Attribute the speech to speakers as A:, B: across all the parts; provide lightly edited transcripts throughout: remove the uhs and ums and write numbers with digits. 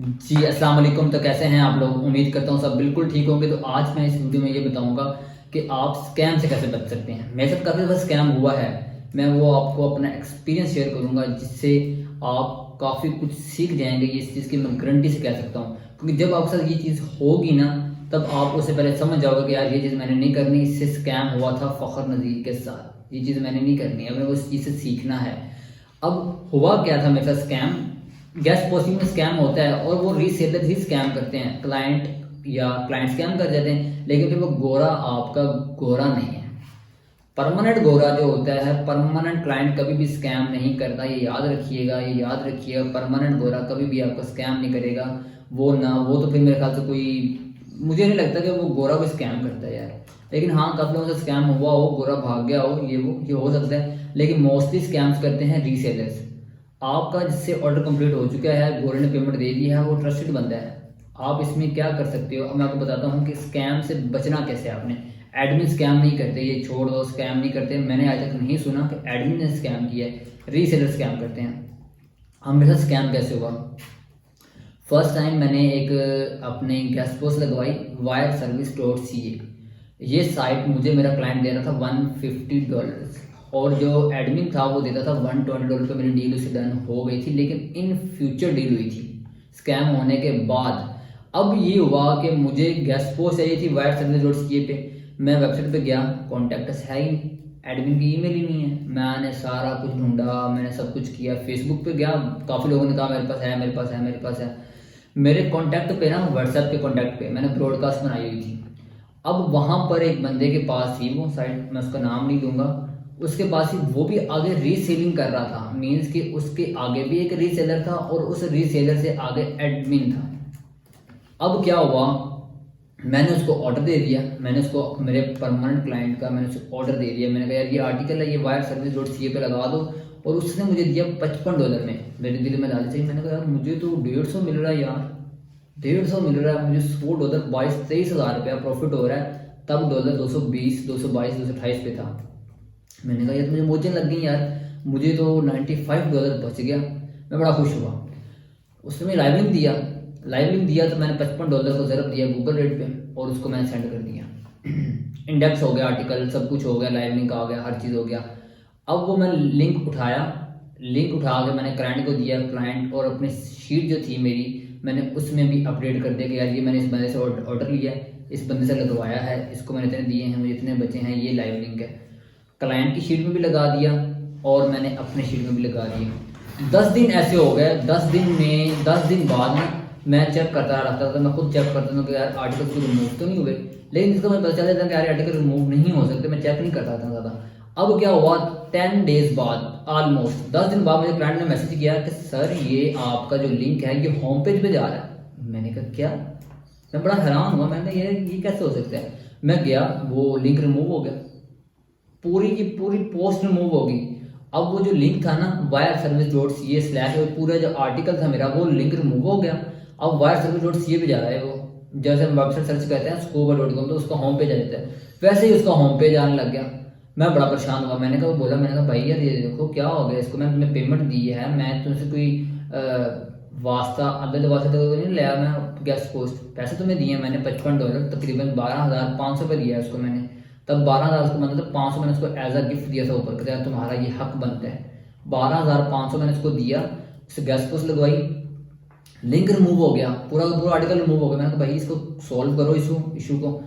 A: जी अस्सलाम वालेकुम। तो कैसे हैं आप लोग? उम्मीद करता हूँ सब बिल्कुल ठीक होंगे। तो आज मैं इस वीडियो में ये बताऊंगा कि आप स्कैम से कैसे बच सकते हैं। मेरे साथ काफ़ी दफ़ा स्कैम हुआ है, मैं वो आपको अपना एक्सपीरियंस शेयर करूंगा जिससे आप काफ़ी कुछ सीख जाएंगे। ये इस चीज़ की मैं गारंटी से कह सकता हूँ, क्योंकि जब आपके साथ ये चीज़ होगी ना, तब आप उससे पहले समझ जाओगे कि यार ये चीज़ मैंने नहीं करनी। इससे स्कैम हुआ था फ़खर नज़ीर के साथ, ये चीज़ मैंने नहीं करनी, अब उस चीज़ से सीखना है। अब हुआ क्या था मेरे साथ स्कैम, गेस्ट पोस्टिंग में स्कैम होता है और वो रीसेलर ही स्कैम करते हैं। क्लाइंट स्कैम कर जाते हैं, लेकिन फिर वो गोरा आपका गोरा नहीं है। परमानेंट गोरा जो होता है, परमानेंट क्लाइंट कभी भी स्कैम नहीं करता। ये याद रखिएगा, ये याद रखिएगा। परमानेंट गोरा कभी भी आपको स्कैम नहीं करेगा। वो तो फिर मेरे ख्याल से कोई, मुझे नहीं लगता कि वो गोरा को स्कैम करता है यार। लेकिन हाँ, कब लोगों से स्कैम हुआ हो, गोरा भाग गया हो, ये हो सकता है। लेकिन मोस्टली स्कैम्स करते हैं रीसेलर्स। आपका जिससे ऑर्डर कंप्लीट हो चुका है, गोरे ने पेमेंट दे दी है, वो ट्रस्टेड बंदा है। आप इसमें क्या कर सकते हो, अब मैं आपको बताता हूँ कि स्कैम से बचना कैसे है। आपने एडमिन स्कैम नहीं करते, ये छोड़ दो, स्कैम नहीं करते। मैंने आज तक नहीं सुना कि एडमिन ने स्कैम किया है। रीसेलर स्कैम करते हैं। अब मेरे साथ स्कैम कैसे हुआ? फर्स्ट टाइम मैंने एक अपने गेस्ट पोस्ट लगवाई, वायर सर्विस डॉट सी ए। ये साइट मुझे मेरा क्लाइंट दे रहा था $150, और जो एडमिन था वो देता था $120 पे। मेरी डील उससे डन हो गई थी, लेकिन इन फ्यूचर डील हुई थी स्कैम होने के बाद। अब ये हुआ कि मुझे गेस्ट पोस्ट चाहिए थी वायर सर्विस डॉट सी ए पे। मैं वेबसाइट पे गया, कॉन्टैक्ट्स है ही नहीं, एडमिन की ईमेल ही नहीं है। मैंने सारा कुछ ढूंढा, मैंने सब कुछ किया। फेसबुक पे गया, काफ़ी लोगों ने कहा मेरे पास है, मेरे पास है, मेरे पास है। मेरे कॉन्टैक्ट पे ना, व्हाट्सएप के कॉन्टैक्ट पे मैंने ब्रॉडकास्ट बनाई हुई थी। अब वहां पर एक बंदे के पास थी वो साइट, मैं उसका नाम नहीं दूंगा, उसके पास ही वो भी आगे रीसेलिंग कर रहा था। मीन्स कि उसके आगे भी एक रीसेलर था और उस रीसेलर से आगे एडमिन था। अब क्या हुआ, मैंने उसको ऑर्डर दे दिया। मैंने उसको, मेरे परमानेंट क्लाइंट का मैंने उसको ऑर्डर दे दिया। मैंने कहा यार ये आर्टिकल है, ये वायर सर्विस डॉट सी ए पे लगा दो। और उसने मुझे दिया $55 में। मेरे दिल में डाल चाहिए, मैंने कहा यार मुझे तो 150 मिल रहा है यार, 150 मिल रहा है मुझे। $100, 22-23 हज़ार रुपया प्रॉफिट हो रहा है। तब डॉलर 220, 222, 228 पे था। मैंने कहा यार मुझे मोचन लग गई यार, मुझे तो $95 बच गया। मैं बड़ा खुश हुआ। उसने मुझे लाइव लिंक दिया तो मैंने $55 को ज़रब दिया गूगल रेट पे, और उसको मैंने सेंड कर दिया। इंडेक्स हो गया, आर्टिकल सब कुछ हो गया, लाइव लिंक आ गया, हर चीज़ हो गया। अब वो मैं लिंक उठा के मैंने क्लाइंट को दिया। क्लाइंट और अपनी शीट जो थी मेरी, मैंने उसमें भी अपडेट कर दिया कि यार ये मैंने इस बंदे से ऑर्डर लिया है, इस बंदे से लगवाया है, इसको मैंने इतने दिए हैं, मुझे इतने बचे हैं, ये लाइव लिंक है। क्लाइंट की शीट में भी लगा दिया और मैंने अपने शीट में भी लगा दिया। 10 दिन ऐसे हो गए। 10 दिन बाद में मैं चेक करता रहता था, मैं खुद चेक करता था कि यार आर्टिकल तो रिमूव तो नहीं हुए। लेकिन जिसको मैं पता चल जाता कि यार आर्टिकल रिमूव नहीं हो सकते, मैं चेक नहीं करता था ज़्यादा। अब क्या हुआ, 10 डेज बाद, ऑलमोस्ट 10 दिन बाद मुझे क्लाइंट ने मैसेज किया कि सर ये आपका जो लिंक है ये होम पेज पे जा रहा है। मैंने कहा क्या? मैं बड़ा हैरान हुआ। मैंने ये कैसे हो सकता है? मैं गया, वो लिंक रिमूव हो गया, पूरी की पूरी पोस्ट रिमूव होगी। अब वो जो लिंक था ना, wire service dot C A slash, पूरा जो आर्टिकल था मेरा, वो लिंक रिमूव हो गया। अब वायर सर्विस डॉट सी ए पे जा रहा है वो। जैसे हम वेबसाइट सर्च करते हैं scuba.com, तो उसका होम पेज आ जाता है, वैसे ही उसका होम पेज आने लग गया। मैं बड़ा परेशान हुआ। मैंने कहा, मैंने कहा भाई यार ये देखो क्या हो गया इसको, मैंने तुम्हें पेमेंट दी है, मैं तुमसे कोई वास्ता अदद वास्ता तो नहीं लिया। मैं गेस्ट पोस्ट पैसे तुम्हें दिए मैंने $55, तकरीबन 12,500 रुपये दिया है उसको मैंने। तब 12,000 उसको, मतलब 500 मैंने उसको एज अ गिफ्ट दिया था ऊपर, कहते हैं तुम्हारा ये हक बनता है। 12,500 मैंने उसको दिया, उससे गैस पोस्ट लगवाई, लिंक रिमूव हो गया, पूरा का पूरा आर्टिकल रिमूव हो गया। मैंने कहा भाई इसको सॉल्व करो इशू को।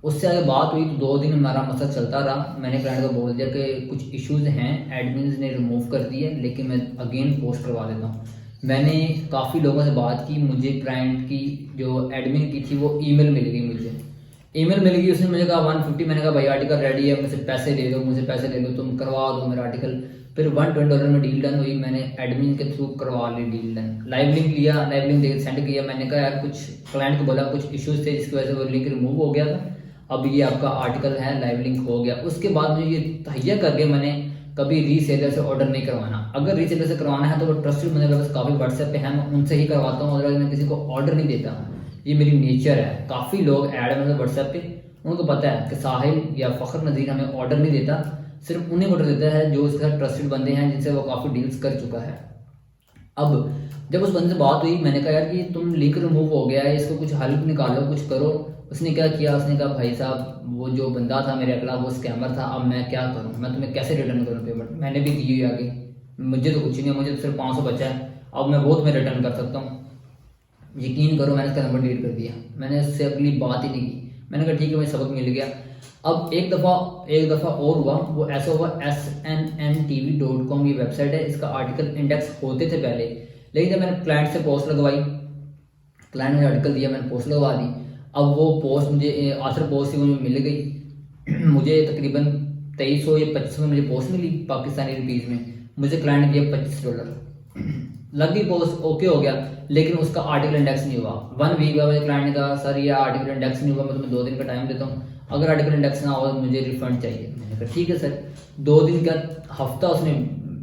A: उससे आगे बात हुई तो 2 दिन हमारा मसला चलता रहा। मैंने क्लाइंट को बोल दिया कि कुछ इश्यूज हैं, एडमिन ने रिमूव कर दिए, लेकिन मैं अगेन पोस्ट करवा देता हूँ। मैंने काफ़ी लोगों से बात की, मुझे क्लाइंट की जो एडमिन की थी वो ईमेल मिल गई। उसने मुझे कहा 150। मैंने कहा भाई आर्टिकल रेडी है, मुझसे पैसे ले लो, तुम करवा दो मेरा आर्टिकल। फिर $120 में डील डन हुई। मैंने एडमिन के थ्रू करवा ली डील डन। लाइव लिंक लिया, लाइव लिंक देकर सेंड किया। मैंने कहा यार कुछ, क्लाइंट को बोला कुछ इश्यूज थे जिसकी वजह से वो लिंक रिमूव हो गया था, अब ये आपका आर्टिकल है, लाइव लिंक हो गया। उसके बाद मुझे ये तहैया करके मैंने कभी रीसेलर से ऑर्डर नहीं करवाना। अगर रीसेलर से करवाना है तो वो ट्रस्टेड मेरे पास काफ़ी व्हाट्सएप पे है, मैं उनसे ही करवाता हूँ, अदरवाइज मैं किसी को ऑर्डर नहीं देता। ये मेरी नेचर है। काफ़ी लोग ऐड है मेरे व्हाट्सएप पे, उनको पता है कि साहिल या फ़खर नज़ीर हमें ऑर्डर नहीं देता, सिर्फ उन्हें ऑर्डर देता है जो उसके साथ ट्रस्टेड बंदे हैं, जिनसे वो काफ़ी डील्स कर चुका है। अब जब उस बंदे से बात हुई, मैंने कहा यार कि तुम लिंक रिमूव हो गया है, इसको कुछ हल निकालो, कुछ करो। उसने क्या किया, उसने कहा भाई साहब वो जो बंदा था मेरे अगला वो स्कैमर था, अब मैं क्या करूँ, मैं तुम्हें कैसे रिटर्न करूँ पेमेंट, मैंने भी दी हुई आगे, मुझे तो कुछ नहीं है, मुझे तो सिर्फ 500 बचा है, अब मैं वो तुम्हें रिटर्न कर सकता हूँ। यकीन करो मैंने उसका नंबर डिलीट कर दिया, मैंने उससे अगली बात ही नहीं की। मैंने कहा ठीक है, मुझे सबक मिल गया। अब एक दफ़ा और हुआ, वो ऐसा हुआ SNNTV.com ये वेबसाइट है, इसका आर्टिकल इंडेक्स होते थे पहले, लेकिन जब मैंने क्लाइंट से पोस्ट लगवाई, क्लाइंट ने आर्टिकल दिया, मैंने पोस्ट लगवा दी। अब वो पोस्ट मुझे आखिर पोस्ट मुझे मिल गई मुझे तकरीबन 2300 या 2500 में मुझे पोस्ट मिली पाकिस्तानी रुपीज़ में। मुझे क्लाइंट ने दिया $25, लग गई पोस्ट, ओके हो गया, लेकिन उसका आर्टिकल इंडेक्स नहीं हुआ। 1 वीक बाद मुझे क्लाइंट ने कहा सर ये आर्टिकल इंडेक्स नहीं हुआ, मैं तुम्हें 2 दिन का टाइम देता हूँ, अगर आर्टिकल इंडेक्स ना हो तो मुझे रिफंड चाहिए। मैंने कहा ठीक है सर। 2 दिन का हफ्ता उसने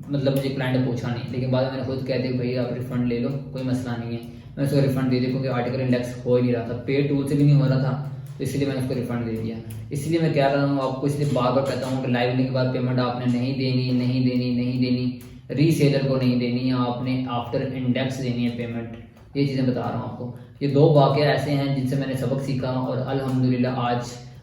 A: मतलब मुझे क्लाइंट ने पूछा नहीं, लेकिन बाद में मैंने खुद कह दिया भाई आप रिफंड ले लो, कोई मसला नहीं है। मैंने उसको रिफंड दे दिया क्योंकि आर्टिकल इंडेक्स हो ही नहीं रहा था, पे टूल से भी नहीं हो रहा था, तो इसलिए मैंने उसको रिफंड दे दिया। इसलिए मैं कह रहा हूँ आपको, इसलिए बार बार कहता हूँ कि लाइव लिंक के बाद पेमेंट आपने नहीं देनी, नहीं देनी, नहीं देनी, रीसेलर को नहीं देनी, आपने आफ्टर इंडेक्स देनी है पेमेंट। ये चीज़ें बता रहा हूँ आपको। ये 2 वाक़या ऐसे हैं जिनसे मैंने सबक सीखा, और अल्हम्दुलिल्लाह आज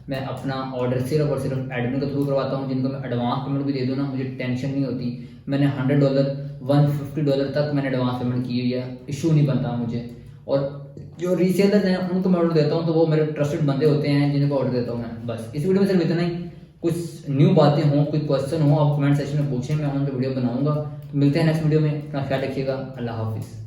A: मैं अपना ऑर्डर सिर्फ और सिर्फ एडमिन के थ्रू करवाता हूँ, जिनको मैं एडवांस पेमेंट भी दे दूँ ना, मुझे टेंशन नहीं होती। मैंने $100 $150 तक मैंने एडवांस पेमेंट की हुई है, इशू नहीं बनता मुझे। और जो रीसेलर हैं उनको मैं ऑर्डर देता हूँ तो वो मेरे ट्रस्टेड बंदे होते हैं जिनको ऑर्डर देता हूँ मैं। बस इस वीडियो में सिर्फ इतना ही। कुछ न्यू बातें हों, कोई क्वेश्चन हो, आप कमेंट सेक्शन में पूछें, मैं उन पर वीडियो बनाऊंगा। तो मिलते हैं नेक्स्ट वीडियो में, अपना ख्याल रखिएगा। अल्लाह हाफिज़।